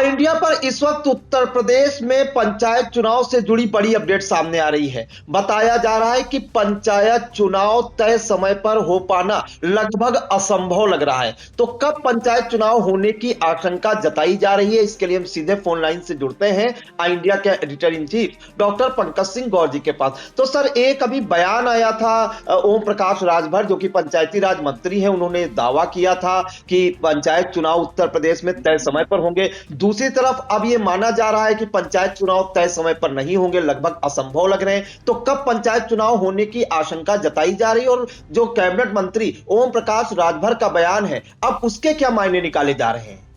India पर इस वक्त उत्तर प्रदेश में पंचायत चुनाव से जुड़ी बड़ी अपडेट सामने आ रही है। बताया जा रहा है कि पंचायत चुनाव तय समय पर हो पाना लगभग असंभव लग रहा है। तो कब पंचायत चुनाव होने की आशंका जताई जा रही है, इसके लिए हम सीधे फोन लाइन से जुड़ते हैं इंडिया के editor in chief doctor Pankaj Singh Gaur ji के पास। तो सर, एक अभी बयान आया था ओम प्रकाश राजभर जो कि पंचायती राज मंत्री हैं, उन्होंने दावा किया था कि पंचायत चुनाव उत्तर प्रदेश में तय समय पर होंगे। दूसरी तरफ अब यह माना जा रहा है कि पंचायत चुनाव तय समय पर नहीं होंगे, लगभग असंभव लग रहे हैं। तो कब पंचायत चुनाव होने की आशंका जताई जा रही है और जो कैबिनेट मंत्री ओम प्रकाश राजभर का बयान है, अब उसके क्या मायने निकाले जा रहे हैं?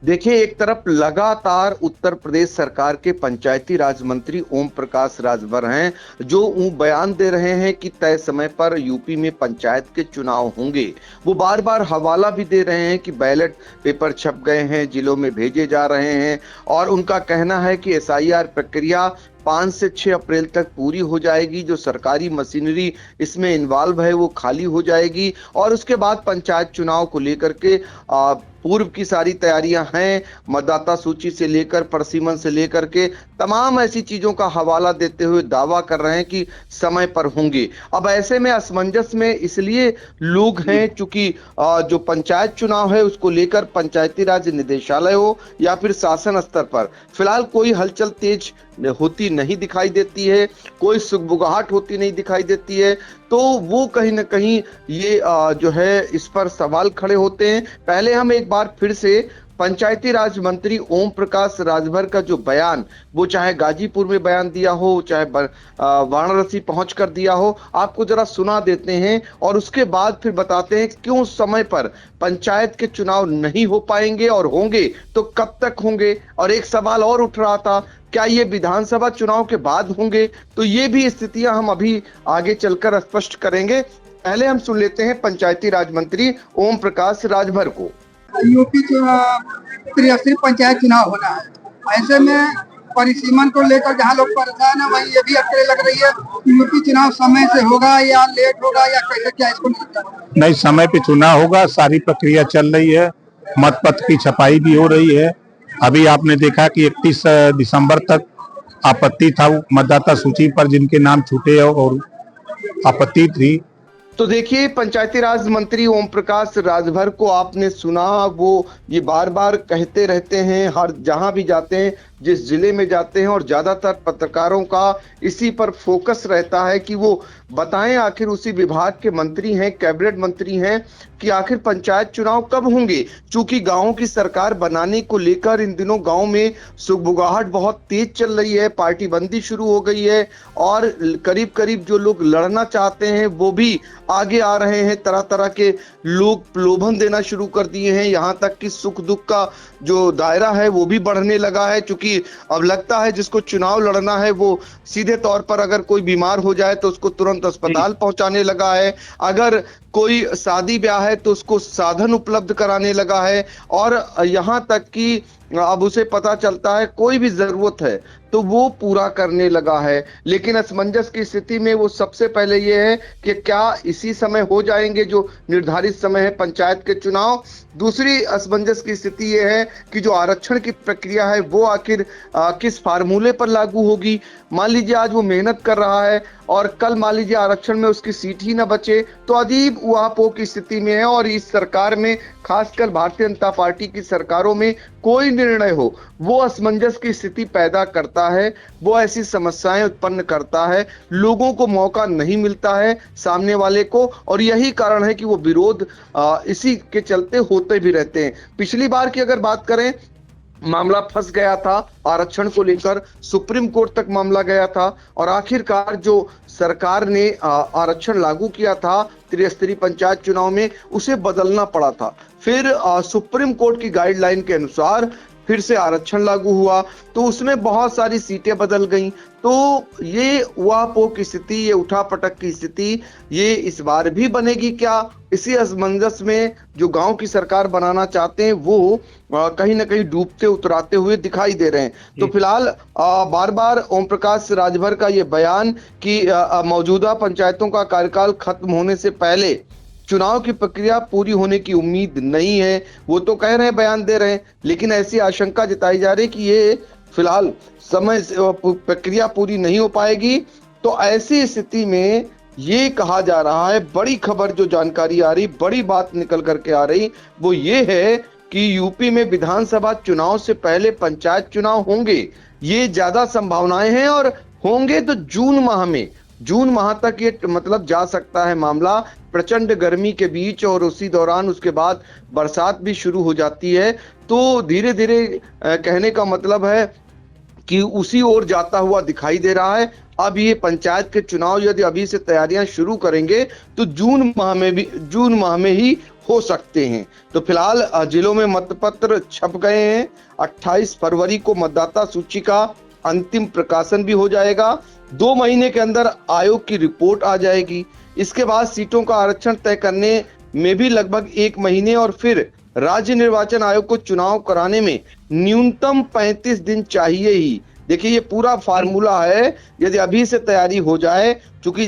देखिए, एक तरफ लगातार उत्तर प्रदेश सरकार के पंचायती राज मंत्री ओम प्रकाश राजभर हैं जो बयान दे रहे हैं कि तय समय पर यूपी में पंचायत के चुनाव होंगे। वो बार बार हवाला भी दे रहे हैं कि बैलेट पेपर छप गए हैं, जिलों में भेजे जा रहे हैं और उनका कहना है कि एसआईआर प्रक्रिया 5 से 6 अप्रैल तक पूरी हो जाएगी। जो सरकारी मशीनरी इसमें इन्वॉल्व है वो खाली हो जाएगी और उसके बाद पंचायत चुनाव को लेकर के पूर्व की सारी तैयारियां हैं। मतदाता सूची से लेकर परसीमन से लेकर के तमाम ऐसी चीजों का हवाला देते हुए दावा कर रहे हैं कि समय पर होंगे। अब ऐसे में असमंजस में इसलिए लोग हैं चूंकि जो पंचायत चुनाव है उसको लेकर पंचायती राज निदेशालय हो या फिर शासन स्तर पर फिलहाल कोई हलचल तेज होती नहीं दिखाई देती है, कोई सुगबुगाहट होती नहीं दिखाई देती है। तो वो कहीं ना कहीं ये जो है इस पर सवाल खड़े होते हैं। पहले हम एक बार फिर से पंचायती राज मंत्री ओम प्रकाश राजभर का जो बयान, वो चाहे गाजीपुर में बयान दिया हो, चाहे वाराणसी पहुंच कर दिया हो, आपको जरा सुना देते हैं और उसके बाद फिर बताते हैं क्यों समय पर पंचायत के चुनाव नहीं हो पाएंगे और होंगे तो कब तक होंगे। और एक सवाल और उठ रहा था, क्या ये विधानसभा चुनाव के बाद होंगे? तो ये भी स्थितियां हम अभी आगे चलकर स्पष्ट करेंगे। पहले हम सुन लेते हैं पंचायती राज मंत्री ओम प्रकाश राजभर को। यूपी 83 पंचायत चुनाव होना है, ऐसे में परिसीमन को लेकर जहाँ लोग परेशान है वही ये भी अटकलें लग रही है। यूपी चुनाव समय से होगा या लेट होगा या कैसे, क्या इसको नहीं, समय पे चुनाव होगा। सारी प्रक्रिया चल रही है, मतपत्र की छपाई भी हो रही है। अभी आपने देखा कि 31 दिसंबर तक आपत्ति था मतदाता सूची पर जिनके नाम छूटे और आपत्ति थी। तो देखिए, पंचायती राज मंत्री ओम प्रकाश राजभर को आपने सुना, वो ये बार बार कहते रहते हैं, हर जहां भी जाते हैं, जिस जिले में जाते हैं, और ज्यादातर पत्रकारों का इसी पर फोकस रहता है कि वो बताएं आखिर उसी विभाग के मंत्री हैं, कैबिनेट मंत्री हैं, कि आखिर पंचायत चुनाव कब होंगे। चूंकि गांवों की सरकार बनाने को लेकर इन दिनों गांव में सुगबुगाहट बहुत तेज चल रही है, पार्टी बंदी शुरू हो गई है और करीब करीब जो लोग लड़ना चाहते हैं वो भी आगे आ रहे हैं। तरह तरह के लोग प्रलोभन देना शुरू कर दिए हैं, यहां तक कि सुख दुख का जो दायरा है वो भी बढ़ने लगा है। चूंकि अब लगता है जिसको चुनाव लड़ना है वो सीधे तौर पर अगर कोई बीमार हो जाए तो उसको तुरंत अस्पताल पहुंचाने लगा है, अगर कोई शादी ब्याह है तो उसको साधन उपलब्ध कराने लगा है, और यहां तक कि अब उसे पता चलता है कोई भी जरूरत है तो वो पूरा करने लगा है। लेकिन असमंजस की स्थिति में वो सबसे पहले ये है कि क्या इसी समय हो जाएंगे जो निर्धारित समय है पंचायत के चुनाव। दूसरी असमंजस की स्थिति ये है कि जो आरक्षण की प्रक्रिया है वो आखिर किस फार्मूले पर लागू होगी। मान लीजिए आज वो मेहनत कर रहा है और कल मान लीजिए आरक्षण में उसकी सीट ही ना बचे, तो अजीब उहापोह की स्थिति में है। और इस सरकार में, खासकर भारतीय जनता पार्टी की सरकारों में, कोई निर्णय हो वो असमंजस की स्थिति पैदा करता है, वो ऐसी समस्याएं उत्पन्न करता है, लोगों को मौका नहीं मिलता है सामने वाले को, और यही कारण है कि वो विरोध इसी के चलते होते भी रहते हैं। पिछली बार की अगर बात करें, मामला फंस गया था आरक्षण को लेकर, सुप्रीम कोर्ट तक मामला गया था और आखिरकार जो सरकार ने आरक्षण लागू किया था त्रिस्तरीय पंचायत चुनाव में, उसे बदलना पड़ा था। फिर सुप्रीम कोर्ट की गाइडलाइन के अनुसार फिर से आरक्षण लागू हुआ तो उसमें बहुत सारी सीटें बदल गईं। तो ये उहापोह की स्थिति, ये उठापटक की स्थिति, ये इस बार भी बनेगी क्या? इसी असमंजस में जो गांव की सरकार बनाना चाहते हैं वो कहीं ना कहीं डूबते उतराते हुए दिखाई दे रहे हैं। तो फिलहाल बार बार ओम प्रकाश राजभर का ये बयान कि मौजूदा पंचायतों का कार्यकाल खत्म होने से पहले चुनाव की प्रक्रिया पूरी होने की उम्मीद नहीं है। वो तो कह रहे हैं, बयान दे रहे हैं, लेकिन ऐसी आशंका जताई जा रही है कि ये फिलहाल समय से प्रक्रिया पूरी नहीं हो पाएगी। तो ऐसी स्थिति में ये कहा जा रहा है, बड़ी खबर जो जानकारी आ रही, बड़ी बात निकल करके आ रही, वो ये है कि यूपी में विधानसभा चुनाव से पहले पंचायत चुनाव होंगे। ये ज्यादा संभावनाएं हैं और होंगे तो जून माह में, जून माह तक ये मतलब जा सकता है मामला, प्रचंड गर्मी के बीच, और उसी दौरान उसके बाद बरसात भी शुरू हो जाती है। तो धीरे धीरे कहने का मतलब है कि उसी ओर जाता हुआ दिखाई दे रहा है। अब ये पंचायत के चुनाव यदि अभी से तैयारियां शुरू करेंगे तो जून माह में ही हो सकते हैं। तो फिलहाल जिलों में मतपत्र छप गए हैं। 28 फरवरी को मतदाता सूची का अंतिम प्रकाशन भी हो जाएगा। 2 महीने के अंदर आयोग की रिपोर्ट आ जाएगी। इसके बाद सीटों का आरक्षण तय करने में भी लगभग 1 महीने, और फिर राज्य निर्वाचन आयोग को चुनाव कराने में न्यूनतम 35 दिन चाहिए ही। देखिए, ये पूरा फार्मूला है। यदि अभी से तैयारी हो जाए, क्योंकि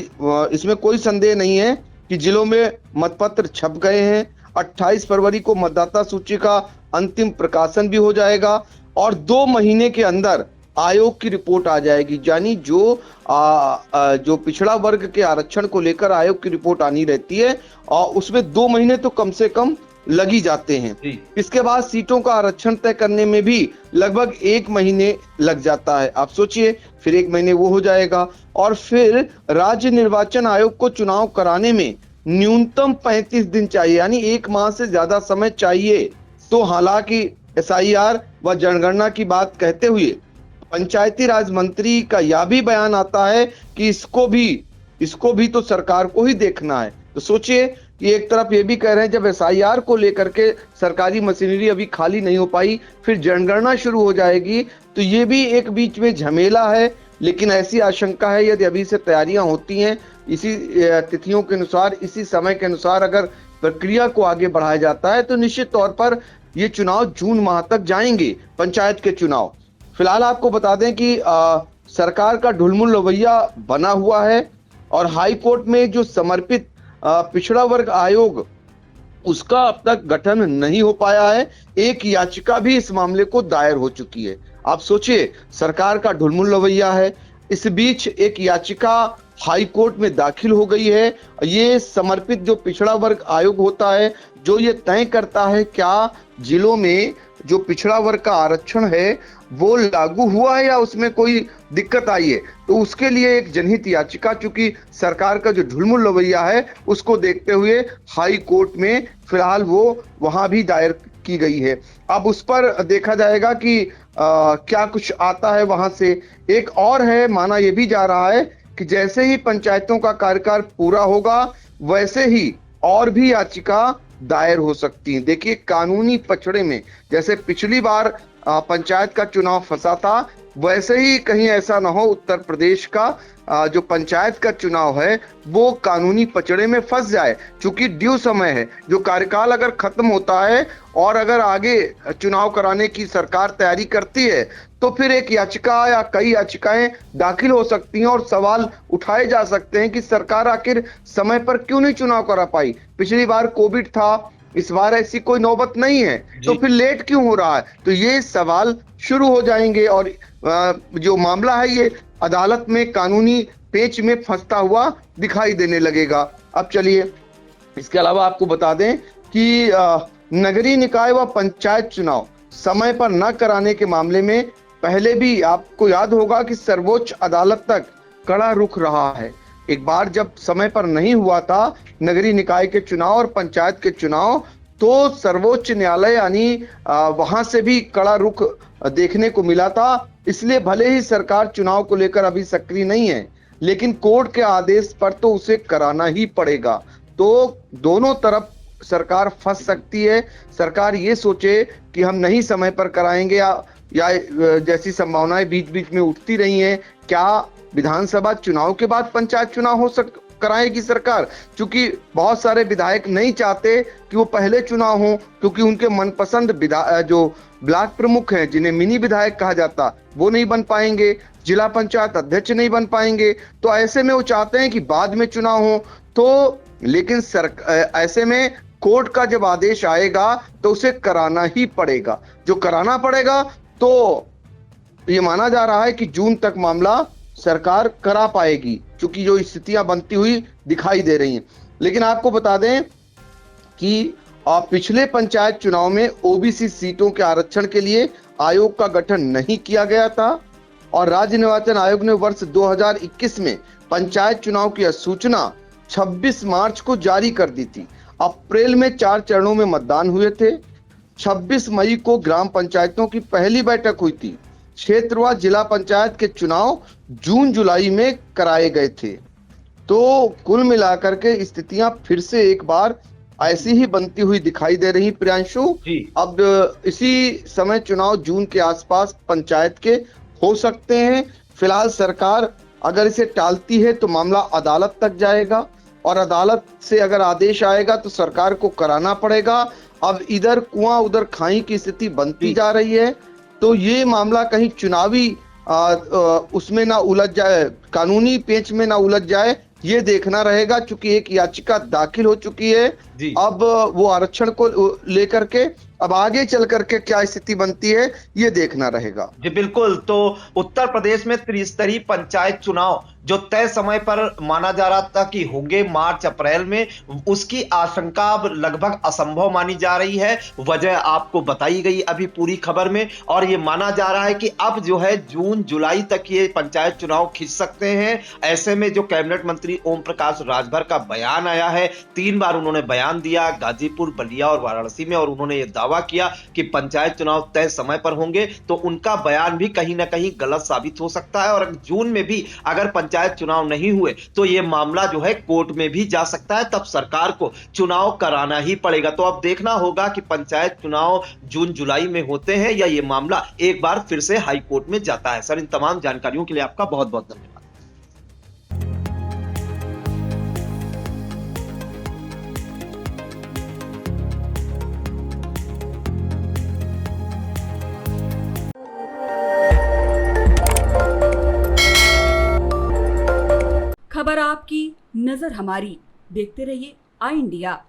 इसमें कोई संदेह नहीं है कि जिलों में मतपत्र छप गए हैं। 28 फरवरी को मतदाता सूची का अंतिम प्रकाशन भी हो जाएगा और 2 महीने के अंदर आयोग की रिपोर्ट आ जाएगी। यानी जो पिछड़ा वर्ग के आरक्षण को लेकर आयोग की रिपोर्ट आनी रहती है, और उसमें 2 महीने तो कम से कम लगी जाते हैं। इसके बाद सीटों का आरक्षण तय करने में भी लगभग 1 महीने लग जाता है। आप सोचिए, फिर 1 महीने वो हो जाएगा, और फिर राज्य निर्वाचन आयोग को चुनाव कराने में न्यूनतम 35 दिन चाहिए, यानी 1 माह से ज्यादा समय चाहिए। तो हालांकि SIR व जनगणना की बात कहते हुए पंचायती राज मंत्री का यह भी बयान आता है कि इसको भी तो सरकार को ही देखना है। तो सोचिए कि एक तरफ ये भी कह रहे हैं, जब SIR को लेकर के सरकारी मशीनरी अभी खाली नहीं हो पाई, फिर जनगणना शुरू हो जाएगी, तो ये भी एक बीच में झमेला है। लेकिन ऐसी आशंका है, यदि अभी से तैयारियां होती हैं, इसी तिथियों के अनुसार, इसी समय के अनुसार अगर प्रक्रिया को आगे बढ़ाया जाता है, तो निश्चित तौर पर ये चुनाव जून माह तक जाएंगे, पंचायत के चुनाव। फिलहाल आपको बता दें कि सरकार का ढुलमुल रवैया बना हुआ है, और हाई कोर्ट में जो समर्पित पिछड़ा वर्ग आयोग, उसका अब तक गठन नहीं हो पाया है। एक याचिका भी इस मामले को दायर हो चुकी है। आप सोचिए, सरकार का ढुलमुल रवैया है, इस बीच एक याचिका हाई कोर्ट में दाखिल हो गई है। ये समर्पित जो पिछड़ा वर्ग आयोग होता है, जो ये तय करता है क्या जिलों में जो पिछड़ा वर्ग का आरक्षण है वो लागू हुआ है या उसमें कोई दिक्कत आई है, तो उसके लिए एक जनहित याचिका, चूंकि सरकार का जो ढुलमुल रवैया है उसको देखते हुए हाई कोर्ट में फिलहाल वो वहां भी दायर की गई है। अब उस पर देखा जाएगा कि क्या कुछ आता है वहां से। एक और है, माना यह भी जा रहा है कि जैसे ही पंचायतों का कार्यकाल पूरा होगा, वैसे ही और भी याचिका दायर हो सकती है। देखिए, कानूनी पचड़े में जैसे पिछली बार पंचायत का चुनाव फंसा था, वैसे ही कहीं ऐसा ना हो उत्तर प्रदेश का जो पंचायत का चुनाव है वो कानूनी पचड़े में फंस जाए। चूंकि ड्यू समय है, जो कार्यकाल अगर खत्म होता है और अगर आगे चुनाव कराने की सरकार तैयारी करती है, तो फिर एक याचिका या कई याचिकाएं दाखिल हो सकती हैं और सवाल उठाए जा सकते हैं कि सरकार आखिर समय पर क्यों नहीं चुनाव करा पाई। पिछली बार कोविड था, इस बार ऐसी कोई नौबत नहीं है, तो फिर लेट क्यों हो रहा है। तो ये सवाल शुरू हो जाएंगे और जो मामला है ये अदालत में कानूनी पेच में फंसता हुआ दिखाई देने लगेगा। अब चलिए, इसके अलावा आपको बता दें कि नगरीय निकाय व पंचायत चुनाव समय पर न कराने के मामले में पहले भी आपको याद होगा कि सर्वोच्च अदालत तक कड़ा रुख रहा है। एक बार जब समय पर नहीं हुआ था नगरीय निकाय के चुनाव और पंचायत के चुनाव, तो सर्वोच्च न्यायालय यानी वहां से भी कड़ा रुख देखने को मिला था। इसलिए भले ही सरकार चुनाव को लेकर अभी सक्रिय नहीं है, लेकिन कोर्ट के आदेश पर तो उसे कराना ही पड़ेगा। तो दोनों तरफ सरकार फंस सकती है। सरकार ये सोचे कि हम नहीं समय पर कराएंगे या जैसी संभावनाएं बीच बीच में उठती रही हैं, क्या विधानसभा चुनाव के बाद पंचायत चुनाव कराएगी सरकार। क्योंकि बहुत सारे विधायक नहीं चाहते कि वो पहले चुनाव हो, क्योंकि उनके मनपसंद जो ब्लॉक प्रमुख हैं, जिन्हें मिनी विधायक कहा जाता, वो नहीं बन पाएंगे, जिला पंचायत अध्यक्ष नहीं बन पाएंगे। तो ऐसे में वो चाहते हैं कि बाद में चुनाव हो। तो लेकिन ऐसे में कोर्ट का जब आदेश आएगा तो उसे कराना ही पड़ेगा। जो कराना पड़ेगा तो ये माना जा रहा है कि जून तक मामला सरकार करा पाएगी, क्योंकि जो स्थितियां बनती हुई दिखाई दे रही हैं। लेकिन आपको बता दें कि पिछले पंचायत चुनाव में ओबीसी सीटों के आरक्षण के लिए आयोग का गठन नहीं किया गया था और राज्य निर्वाचन आयोग ने वर्ष 2021 में पंचायत चुनाव की अधिसूचना 26 मार्च को जारी कर दी थी। अप्रैल में 4 चरणों में मतदान हुए थे। 26 मई को ग्राम पंचायतों की पहली बैठक हुई थी। क्षेत्रवार जिला पंचायत के चुनाव जून जुलाई में कराए गए थे। तो कुल मिलाकर के स्थितियां फिर से एक बार ऐसी ही बनती हुई दिखाई दे रही। प्रियांशु, अब इसी समय चुनाव जून के आसपास पंचायत के हो सकते हैं। फिलहाल सरकार अगर इसे टालती है तो मामला अदालत तक जाएगा और अदालत से अगर आदेश आएगा तो सरकार को कराना पड़ेगा। अब इधर कुआं उधर खाई की स्थिति बनती जा रही है, तो ये मामला कहीं चुनावी उसमें ना उलझ जाए, कानूनी पेच में ना उलझ जाए, ये देखना रहेगा। चूंकि एक याचिका दाखिल हो चुकी है, अब वो आरक्षण को लेकर के अब आगे चल करके क्या स्थिति बनती है ये देखना रहेगा। जी बिल्कुल। तो उत्तर प्रदेश में त्रिस्तरीय पंचायत चुनाव जो तय समय पर माना जा रहा था कि होंगे मार्च अप्रैल में, उसकी आशंका अब लगभग असंभव मानी जा रही है। वजह आपको बताई गई अभी पूरी खबर में, और ये माना जा रहा है कि अब जो है जून जुलाई तक ये पंचायत चुनाव खिंच सकते हैं। ऐसे में जो कैबिनेट मंत्री ओम प्रकाश राजभर का बयान आया है, 3 बार उन्होंने बयान दिया गाजीपुर, बलिया और वाराणसी में, और उन्होंने ये दावा किया कि पंचायत चुनाव तय समय पर होंगे। तो उनका बयान भी कहीं ना कहीं गलत साबित हो सकता है, और जून में भी अगर पंचायत चुनाव नहीं हुए तो यह मामला जो है कोर्ट में भी जा सकता है। तब सरकार को चुनाव कराना ही पड़ेगा। तो अब देखना होगा कि पंचायत चुनाव जून जुलाई में होते हैं या यह मामला एक बार फिर से हाई कोर्ट में जाता है। सर, इन तमाम जानकारियों के लिए आपका बहुत बहुत धन्यवाद। खबर आपकी, नजर हमारी। देखते रहिए आई इंडिया।